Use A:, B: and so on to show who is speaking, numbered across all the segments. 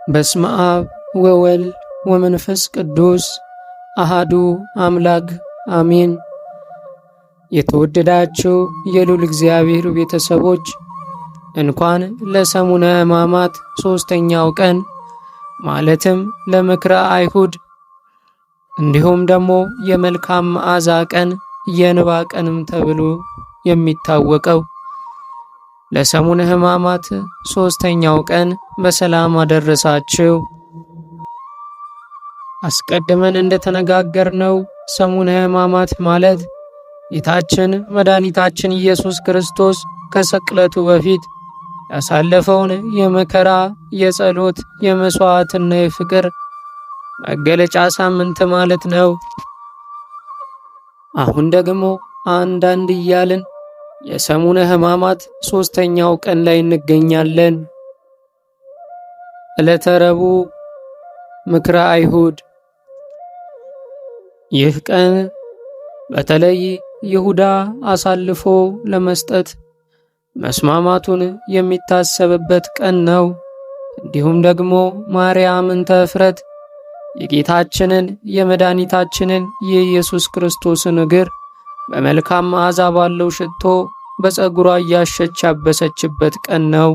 A: በስመ አብ ወወልድ ወመንፈስ ቅዱስ አሃዱ አምላክ አሜን። የተወደዳችሁ የልዑል እግዚአብሔር ቤተሰቦች እንኳን ለሰሙነ ሕማማት ሦስተኛው ቀን ማለትም ለምክረ አይሁድ እንዲሁም ደግሞ የመልካም መዓዛ ቀን የንባ ቀንም ተብሎ የሚታወቀው ለሰሙነ ሕማማት ሦስተኛው ቀን በሰላም አደረሳችሁ። አስቀድመን እንደተነጋገርነው ሰሙነ ሕማማት ማለት ጌታችን መድኃኒታችን ኢየሱስ ክርስቶስ ከስቅለቱ በፊት ያሳለፈውን የመከራ፣ የጸሎት፣ የመሥዋዕትና የፍቅር መገለጫ ሳምንት ማለት ነው። አሁን ደግሞ አንዳንድ እያልን የሰሙነ ሕማማት ሦስተኛው ቀን ላይ እንገኛለን። ዕለተ ረቡዕ ምክረ አይሁድ። ይህ ቀን በተለይ ይሁዳ አሳልፎ ለመስጠት መስማማቱን የሚታሰብበት ቀን ነው። እንዲሁም ደግሞ ማርያም እንተ እፍረት የጌታችንን የመድኃኒታችንን የኢየሱስ ክርስቶስን እግር በመልካም መዓዛ ባለው ሽቶ በፀጉሯ እያሸች ያበሰችበት ቀን ነው።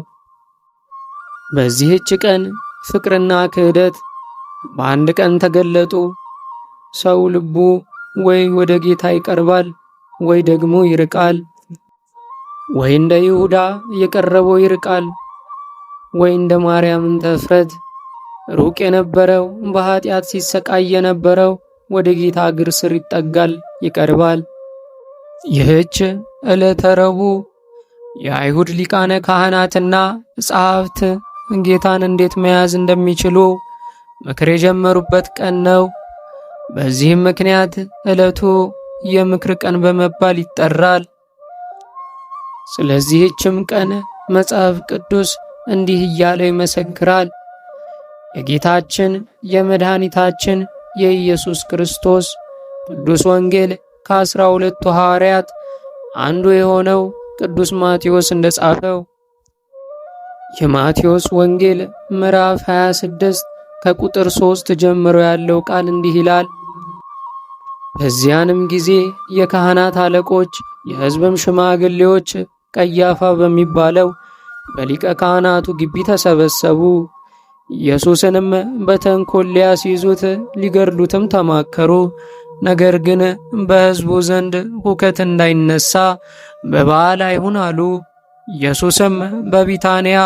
A: በዚህች ቀን ፍቅርና ክህደት በአንድ ቀን ተገለጡ። ሰው ልቡ ወይ ወደ ጌታ ይቀርባል ወይ ደግሞ ይርቃል። ወይ እንደ ይሁዳ የቀረበው ይርቃል፣ ወይ እንደ ማርያም እንተ እፍረት ሩቅ የነበረው በኃጢአት ሲሰቃይ የነበረው ወደ ጌታ እግር ስር ይጠጋል፣ ይቀርባል። ይህች ዕለተ ረቡዕ የአይሁድ ሊቃነ ካህናትና ጸሐፍት ጌታን እንዴት መያዝ እንደሚችሉ ምክር የጀመሩበት ቀን ነው። በዚህም ምክንያት ዕለቱ የምክር ቀን በመባል ይጠራል። ስለዚህችም ቀን መጽሐፍ ቅዱስ እንዲህ እያለ ይመሰክራል። የጌታችን የመድኃኒታችን የኢየሱስ ክርስቶስ ቅዱስ ወንጌል ከ12ቱ ሐዋርያት አንዱ የሆነው ቅዱስ ማቴዎስ እንደጻፈው የማቴዎስ ወንጌል ምዕራፍ 26 ከቁጥር 3 ጀምሮ ያለው ቃል እንዲህ ይላል። በዚያንም ጊዜ የካህናት አለቆች የሕዝብም ሽማግሌዎች ቀያፋ በሚባለው በሊቀ ካህናቱ ግቢ ተሰበሰቡ። ኢየሱስንም በተንኰል ሊያስይዙት ሊገድሉትም ተማከሩ። ነገር ግን በሕዝቡ ዘንድ ሁከት እንዳይነሳ በበዓል አይሁን አሉ። ኢየሱስም በቢታንያ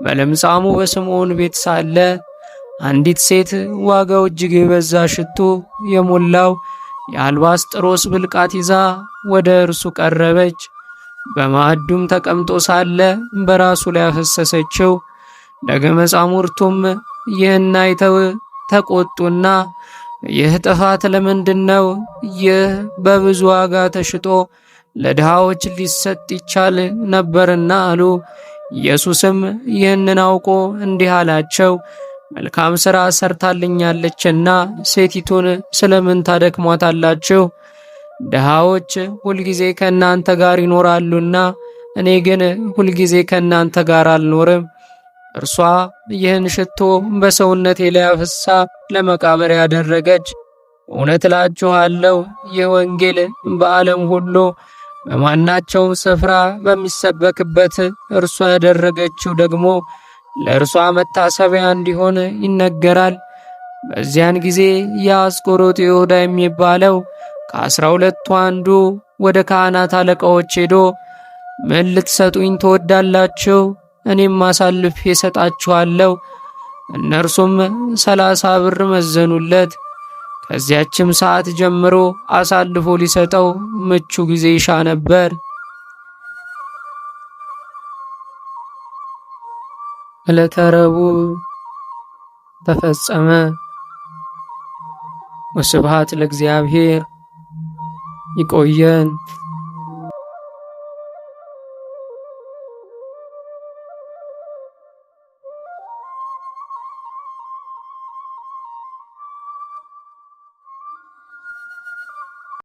A: በለምጻሙ በስምዖን ቤት ሳለ አንዲት ሴት ዋጋው እጅግ የበዛ ሽቱ የሞላው የአልባስጥሮስ ብልቃት ይዛ ወደ እርሱ ቀረበች። በማዕዱም ተቀምጦ ሳለ በራሱ ላይ አፈሰሰችው። ደቀ መዛሙርቱም ይህን አይተው ተቆጡና ይህ ጥፋት ለምንድን ነው? ይህ በብዙ ዋጋ ተሽጦ ለድሃዎች ሊሰጥ ይቻል ነበርና አሉ። ኢየሱስም ይህንን አውቆ እንዲህ አላቸው፣ መልካም ሥራ ሰርታልኛለችና ሴቲቱን ስለምን ታደክሟታላችሁ? ድሃዎች ሁልጊዜ ከእናንተ ጋር ይኖራሉና እኔ ግን ሁልጊዜ ከእናንተ ጋር አልኖርም። እርሷ ይህን ሽቶ በሰውነቴ ላይ አፍስሳ ለመቃብር ያደረገች። እውነት እላችኋለሁ ይህ ወንጌል በዓለም ሁሉ በማናቸውም ስፍራ በሚሰበክበት እርሷ ያደረገችው ደግሞ ለእርሷ መታሰቢያ እንዲሆን ይነገራል። በዚያን ጊዜ የአስቆሮቱ ይሁዳ የሚባለው ከ12ቱ አንዱ ወደ ካህናት አለቃዎች ሄዶ ምን ልትሰጡኝ ትወዳላችሁ? እኔም አሳልፌ እሰጣችኋለሁ። እነርሱም 30 ብር መዘኑለት። ከዚያችም ሰዓት ጀምሮ አሳልፎ ሊሰጠው ምቹ ጊዜ ይሻ ነበር። ዕለተ ረቡዕ ተፈጸመ። ወስብሐት ለእግዚአብሔር። ይቆየን።